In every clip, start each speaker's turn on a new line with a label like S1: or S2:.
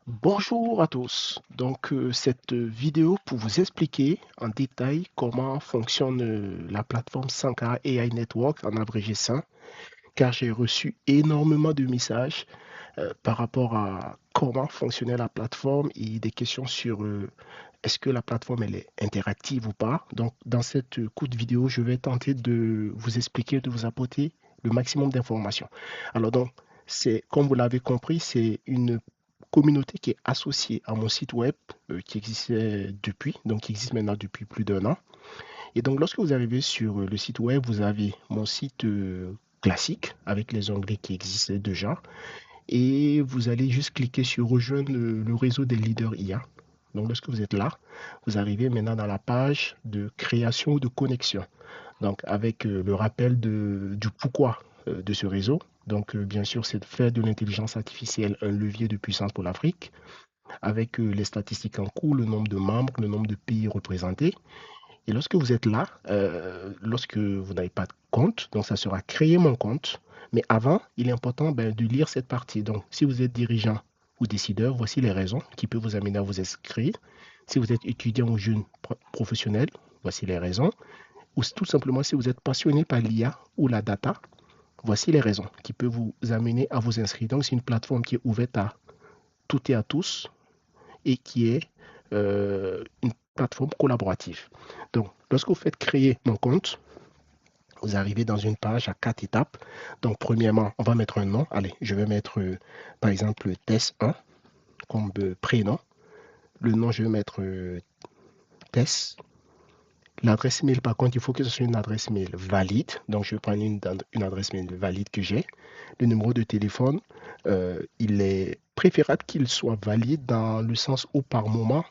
S1: Bonjour à tous. Cette vidéo pour vous expliquer en détail comment fonctionne la plateforme Sankara AI Network, en abrégé SAN, car j'ai reçu énormément de messages par rapport à comment fonctionnait la plateforme et des questions sur est-ce que la plateforme elle est interactive ou pas. Donc, dans cette courte vidéo, je vais tenter de vous expliquer, de vous apporter le maximum d'informations. Alors donc, c'est comme vous l'avez compris, c'est une communauté qui est associée à mon site web qui existait depuis, donc qui existe maintenant depuis plus d'un an. Et donc, lorsque vous arrivez sur le site web, vous avez mon site classique avec les onglets qui existaient déjà. Et vous allez juste cliquer sur rejoindre le réseau des leaders IA. Donc, lorsque vous êtes là, vous arrivez maintenant dans la page de création ou de connexion. Donc, avec le rappel du pourquoi de ce réseau. Donc, bien sûr, c'est de faire de l'intelligence artificielle un levier de puissance pour l'Afrique, avec les statistiques en cours, le nombre de membres, le nombre de pays représentés. Et lorsque vous êtes là, lorsque vous n'avez pas de compte, donc ça sera créer mon compte. Mais avant, il est important de lire cette partie. Donc, si vous êtes dirigeant ou décideur, voici les raisons qui peuvent vous amener à vous inscrire. Si vous êtes étudiant ou jeune professionnel, voici les raisons. Ou tout simplement, si vous êtes passionné par l'IA ou la data, voici les raisons qui peuvent vous amener à vous inscrire. Donc, c'est une plateforme qui est ouverte à toutes et à tous et qui est une plateforme collaborative. Donc, lorsque vous faites créer mon compte, vous arrivez dans une page à 4 étapes. Donc, premièrement, on va mettre un nom. Allez, je vais mettre, par exemple, Tess 1 comme prénom. Le nom, je vais mettre Tess. L'adresse mail, par contre, il faut que ce soit une adresse mail valide. Donc, je vais prendre une adresse mail valide que j'ai. Le numéro de téléphone, il est préférable qu'il soit valide dans le sens où, par moment,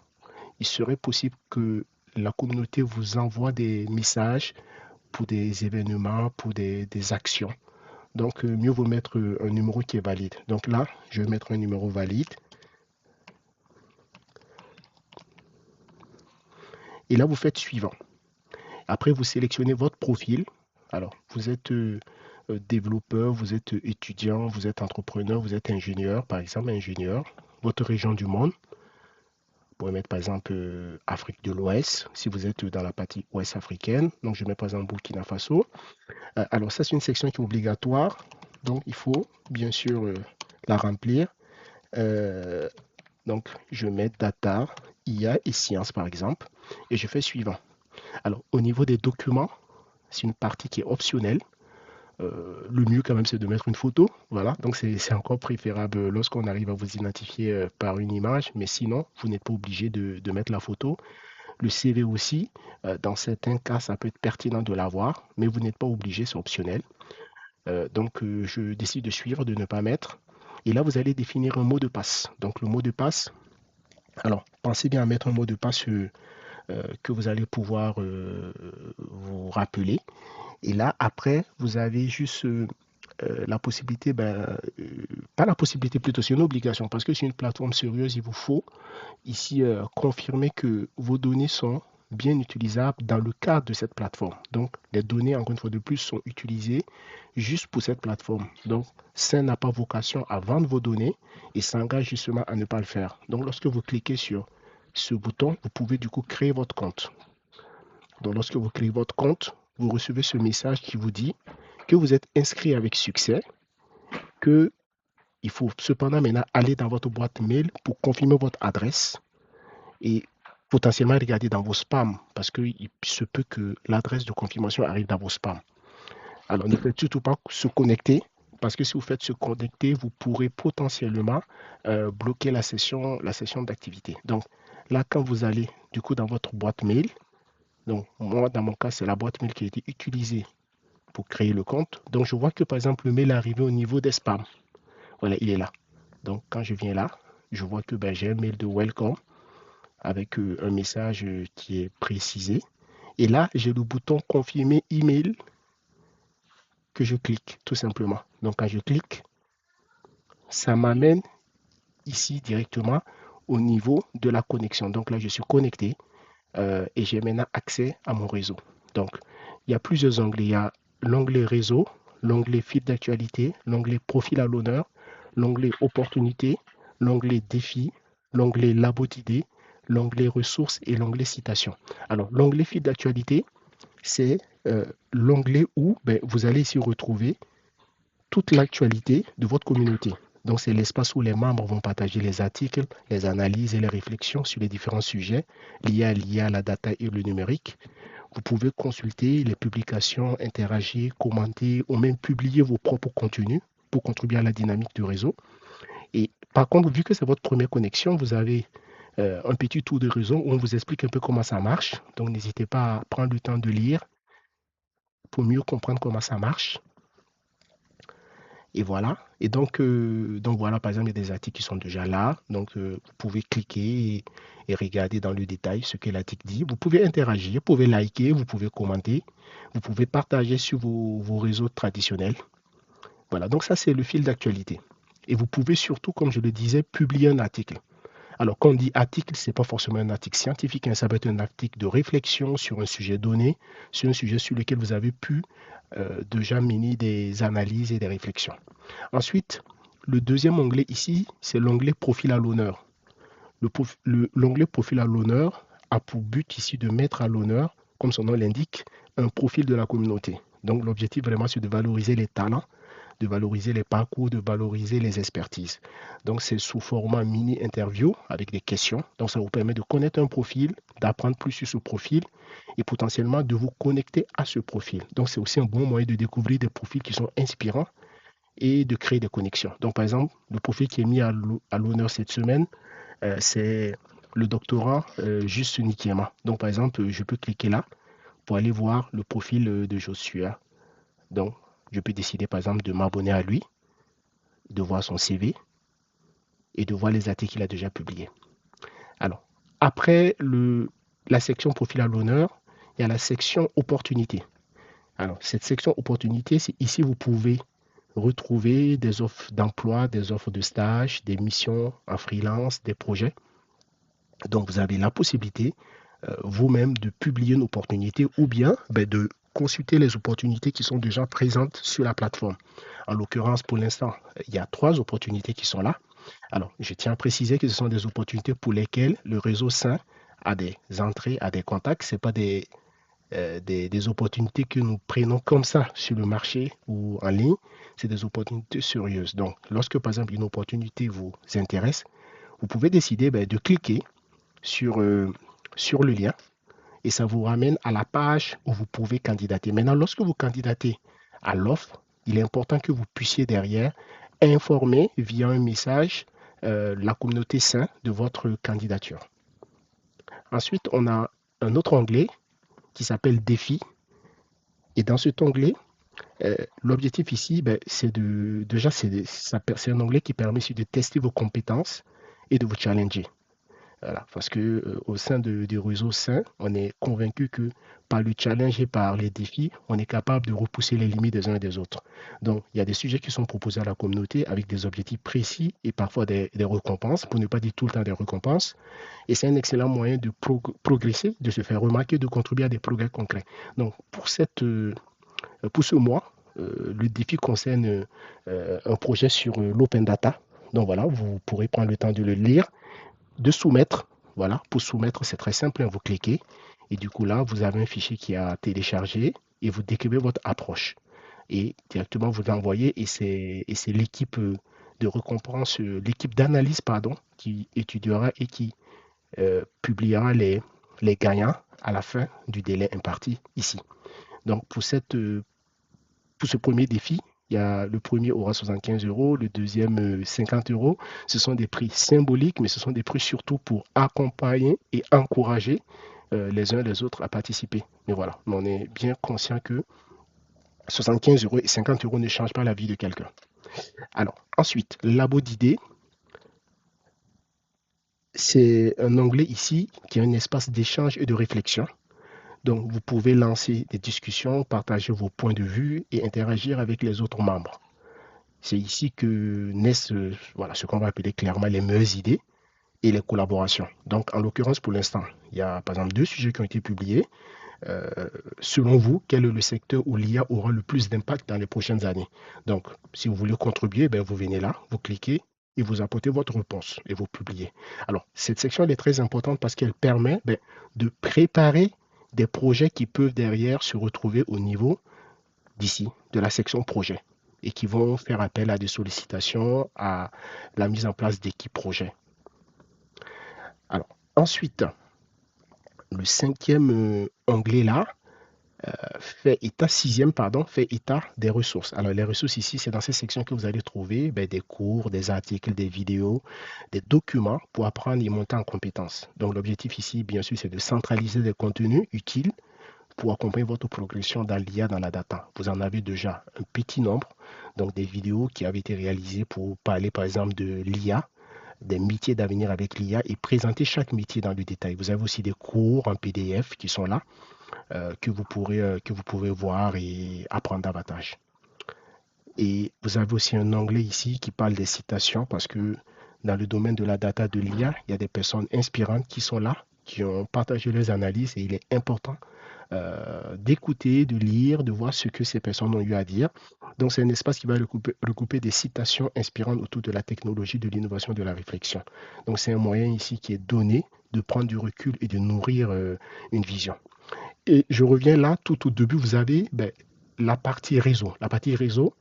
S1: il serait possible que la communauté vous envoie des messages pour des événements, pour des actions. Donc, mieux vaut mettre un numéro qui est valide. Donc là, je vais mettre un numéro valide. Et là, vous faites suivant. Après, vous sélectionnez votre profil. Alors, vous êtes développeur, vous êtes étudiant, vous êtes entrepreneur, vous êtes ingénieur, par exemple, ingénieur, votre région du monde. Vous pouvez mettre par exemple Afrique de l'Ouest, si vous êtes dans la partie ouest africaine. Donc, je mets par exemple Burkina Faso. Alors, ça, c'est une section qui est obligatoire. Donc, il faut bien sûr la remplir. Euh, donc, je mets data, IA et sciences, par exemple. Et je fais suivant. Alors, au niveau des documents, c'est une partie qui est optionnelle. Le mieux quand même, c'est de mettre une photo. Voilà, donc c'est encore préférable lorsqu'on arrive à vous identifier par une image, mais sinon, vous n'êtes pas obligé de mettre la photo. Le CV aussi, dans certains cas, ça peut être pertinent de l'avoir, mais vous n'êtes pas obligé, c'est optionnel. Je décide de suivre, de ne pas mettre. Et là, vous allez définir un mot de passe. Donc, le mot de passe, alors, pensez bien à mettre un mot de passe que vous allez pouvoir vous rappeler. Et là, après, vous avez juste la possibilité, pas la possibilité plutôt, c'est une obligation, parce que c'est une plateforme sérieuse, il vous faut ici confirmer que vos données sont bien utilisables dans le cadre de cette plateforme. Donc, les données, encore une fois de plus, sont utilisées juste pour cette plateforme. Donc, ça n'a pas vocation à vendre vos données et s'engage justement à ne pas le faire. Donc, lorsque vous cliquez sur ce bouton, vous pouvez du coup créer votre compte. Donc, lorsque vous créez votre compte, vous recevez ce message qui vous dit que vous êtes inscrit avec succès, que il faut cependant maintenant aller dans votre boîte mail pour confirmer votre adresse et potentiellement regarder dans vos spams parce qu'il se peut que l'adresse de confirmation arrive dans vos spams. Alors ne faites surtout pas se connecter parce que si vous faites se connecter, vous pourrez potentiellement bloquer la session d'activité. Donc là, quand vous allez du coup dans votre boîte mail, donc moi dans mon cas, c'est la boîte mail qui a été utilisée pour créer le compte. Donc je vois que par exemple le mail est arrivé au niveau des spams. Voilà, il est là. Donc quand je viens là, je vois que j'ai un mail de welcome avec un message qui est précisé. Et là, j'ai le bouton confirmer email que je clique tout simplement. Donc quand je clique, ça m'amène ici directement au niveau de la connexion. Donc là, je suis connecté et j'ai maintenant accès à mon réseau. Donc, il y a plusieurs onglets. Il y a l'onglet réseau, l'onglet fil d'actualité, l'onglet profil à l'honneur, l'onglet opportunité, l'onglet défi, l'onglet labo d'idées, l'onglet ressources et l'onglet citation. Alors, l'onglet fil d'actualité, c'est l'onglet où vous allez ici retrouver toute l'actualité de votre communauté. Donc, c'est l'espace où les membres vont partager les articles, les analyses et les réflexions sur les différents sujets liés à l'IA, la data et le numérique. Vous pouvez consulter les publications, interagir, commenter ou même publier vos propres contenus pour contribuer à la dynamique du réseau. Et par contre, vu que c'est votre première connexion, vous avez un petit tour de réseau où on vous explique un peu comment ça marche. Donc, n'hésitez pas à prendre le temps de lire pour mieux comprendre comment ça marche. Et voilà. Et donc voilà, par exemple, il y a des articles qui sont déjà là. Donc, vous pouvez cliquer et regarder dans le détail ce que l'article dit. Vous pouvez interagir, vous pouvez liker, vous pouvez commenter, vous pouvez partager sur vos réseaux traditionnels. Voilà, donc ça, c'est le fil d'actualité. Et vous pouvez surtout, comme je le disais, publier un article. Alors, quand on dit article, ce n'est pas forcément un article scientifique, hein, ça peut être un article de réflexion sur un sujet donné, sur un sujet sur lequel vous avez pu déjà mener des analyses et des réflexions. Ensuite, le deuxième onglet ici, c'est l'onglet profil à l'honneur. L'onglet profil à l'honneur a pour but ici de mettre à l'honneur, comme son nom l'indique, un profil de la communauté. Donc l'objectif vraiment, c'est de valoriser les talents, de valoriser les parcours, de valoriser les expertises. Donc c'est sous format mini-interview avec des questions. Donc ça vous permet de connaître un profil, d'apprendre plus sur ce profil et potentiellement de vous connecter à ce profil. Donc c'est aussi un bon moyen de découvrir des profils qui sont inspirants et de créer des connexions. Donc, par exemple, le profil qui est mis à l'honneur cette semaine, c'est le doctorat Juste Nikiema. Donc, par exemple, je peux cliquer là pour aller voir le profil de Joshua. Donc, je peux décider, par exemple, de m'abonner à lui, de voir son CV et de voir les articles qu'il a déjà publiés. Alors, après la section profil à l'honneur, il y a la section opportunité. Alors, cette section opportunité, c'est ici, vous pouvez retrouver des offres d'emploi, des offres de stage, des missions en freelance, des projets. Donc, vous avez la possibilité vous-même de publier une opportunité ou bien de consulter les opportunités qui sont déjà présentes sur la plateforme. En l'occurrence, pour l'instant, il y a 3 opportunités qui sont là. Alors, je tiens à préciser que ce sont des opportunités pour lesquelles le réseau Sain a des entrées, a des contacts. Ce n'est pas des opportunités que nous prenons comme ça sur le marché ou en ligne, c'est des opportunités sérieuses. Donc, lorsque par exemple une opportunité vous intéresse, vous pouvez décider de cliquer sur le lien et ça vous ramène à la page où vous pouvez candidater. Maintenant, lorsque vous candidatez à l'offre, il est important que vous puissiez derrière informer via un message la communauté Sain de votre candidature. Ensuite, on a un autre onglet qui s'appelle Défi. Et dans cet onglet, l'objectif ici, c'est déjà, c'est un onglet qui permet aussi de tester vos compétences et de vous challenger. Voilà, parce que au sein du réseau Sain, on est convaincu que par le challenge et par les défis, on est capable de repousser les limites des uns et des autres. Donc, il y a des sujets qui sont proposés à la communauté avec des objectifs précis et parfois des récompenses, pour ne pas dire tout le temps des récompenses. Et c'est un excellent moyen de progresser, de se faire remarquer, de contribuer à des progrès concrets. Donc, pour ce mois, le défi concerne un projet sur l'open data. Donc voilà, vous pourrez prendre le temps de le lire, de soumettre. Voilà, pour soumettre, c'est très simple, hein, vous cliquez et du coup là, vous avez un fichier qui a téléchargé et vous décrivez votre approche. Et directement, vous l'envoyez et c'est l'équipe de récompense, l'équipe d'analyse, pardon, qui étudiera et qui publiera les gagnants à la fin du délai imparti ici. Donc pour ce premier défi, il y a le premier aura 75 euros, le deuxième 50 euros. Ce sont des prix symboliques, mais ce sont des prix surtout pour accompagner et encourager les uns les autres à participer. Mais voilà, on est bien conscient que 75 euros et 50 euros ne changent pas la vie de quelqu'un. Alors, ensuite, labo d'idées, c'est un onglet ici qui est un espace d'échange et de réflexion. Donc, vous pouvez lancer des discussions, partager vos points de vue et interagir avec les autres membres. C'est ici que naissent voilà, ce qu'on va appeler clairement les meilleures idées et les collaborations. Donc, en l'occurrence, pour l'instant, il y a par exemple 2 sujets qui ont été publiés. Euh, Selon vous, quel est le secteur où l'IA aura le plus d'impact dans les prochaines années? Donc, si vous voulez contribuer, vous venez là, vous cliquez et vous apportez votre réponse et vous publiez. Alors, cette section, elle est très importante parce qu'elle permet de préparer des projets qui peuvent derrière se retrouver au niveau d'ici, de la section projet, et qui vont faire appel à des sollicitations, à la mise en place d'équipes projets. Alors, ensuite, le cinquième onglet là, fait état, sixième, pardon, fait état des ressources. Alors, les ressources ici, c'est dans ces sections que vous allez trouver des cours, des articles, des vidéos, des documents pour apprendre et monter en compétences. Donc, l'objectif ici, bien sûr, c'est de centraliser des contenus utiles pour accompagner votre progression dans l'IA, dans la data. Vous en avez déjà un petit nombre, donc des vidéos qui avaient été réalisées pour parler, par exemple, de l'IA, des métiers d'avenir avec l'IA et présenter chaque métier dans le détail. Vous avez aussi des cours en PDF qui sont là que vous pourrez voir et apprendre davantage. Et vous avez aussi un onglet ici qui parle des citations parce que dans le domaine de la data de l'IA, il y a des personnes inspirantes qui sont là, qui ont partagé leurs analyses et il est important d'écouter, de lire, de voir ce que ces personnes ont eu à dire. Donc, c'est un espace qui va recouper des citations inspirantes autour de la technologie, de l'innovation, de la réflexion. Donc, c'est un moyen ici qui est donné de prendre du recul et de nourrir une vision. Et je reviens là, tout au début, vous avez la partie réseau. La partie réseau,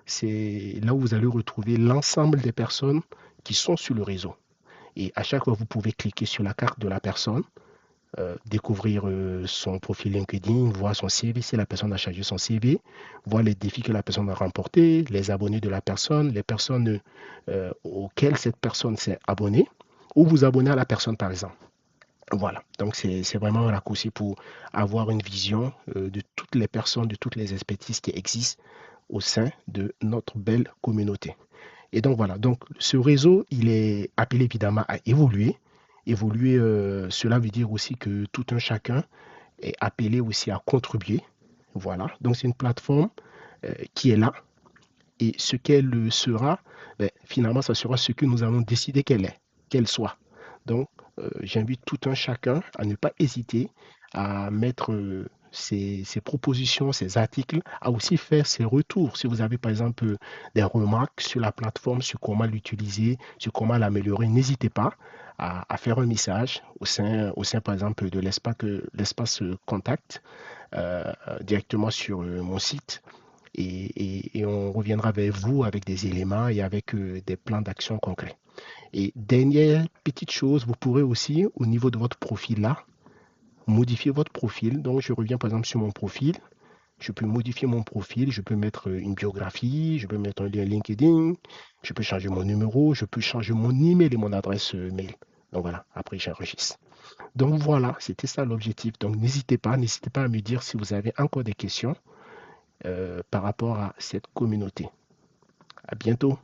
S1: c'est là où vous allez retrouver l'ensemble des personnes qui sont sur le réseau. Et à chaque fois, vous pouvez cliquer sur la carte de la personne, découvrir son profil LinkedIn, voir son CV, si la personne a chargé son CV, voir les défis que la personne a remportés, les abonnés de la personne, les personnes auxquelles cette personne s'est abonnée, ou vous abonner à la personne, par exemple. Voilà, donc c'est vraiment un raccourci pour avoir une vision de toutes les personnes, de toutes les expertises qui existent au sein de notre belle communauté. Et donc voilà, donc ce réseau, il est appelé évidemment à évoluer. Évoluer, cela veut dire aussi que tout un chacun est appelé aussi à contribuer. Voilà, donc c'est une plateforme qui est là. Et ce qu'elle sera, finalement, ça sera ce que nous allons décider qu'elle soit. Donc, j'invite tout un chacun à ne pas hésiter à mettre ses propositions, ses articles, à aussi faire ses retours. Si vous avez, par exemple, des remarques sur la plateforme, sur comment l'utiliser, sur comment l'améliorer, n'hésitez pas à faire un message au sein, par exemple, de l'espace contact directement sur mon site et on reviendra vers vous avec des éléments et avec des plans d'action concrets. Et dernière petite chose, vous pourrez aussi, au niveau de votre profil là, modifier votre profil. Donc, je reviens par exemple sur mon profil. Je peux modifier mon profil, je peux mettre une biographie, je peux mettre un lien LinkedIn, je peux changer mon numéro, je peux changer mon email et mon adresse mail. Donc voilà, après j'enregistre. Donc voilà, c'était ça l'objectif. Donc n'hésitez pas à me dire si vous avez encore des questions par rapport à cette communauté. À bientôt.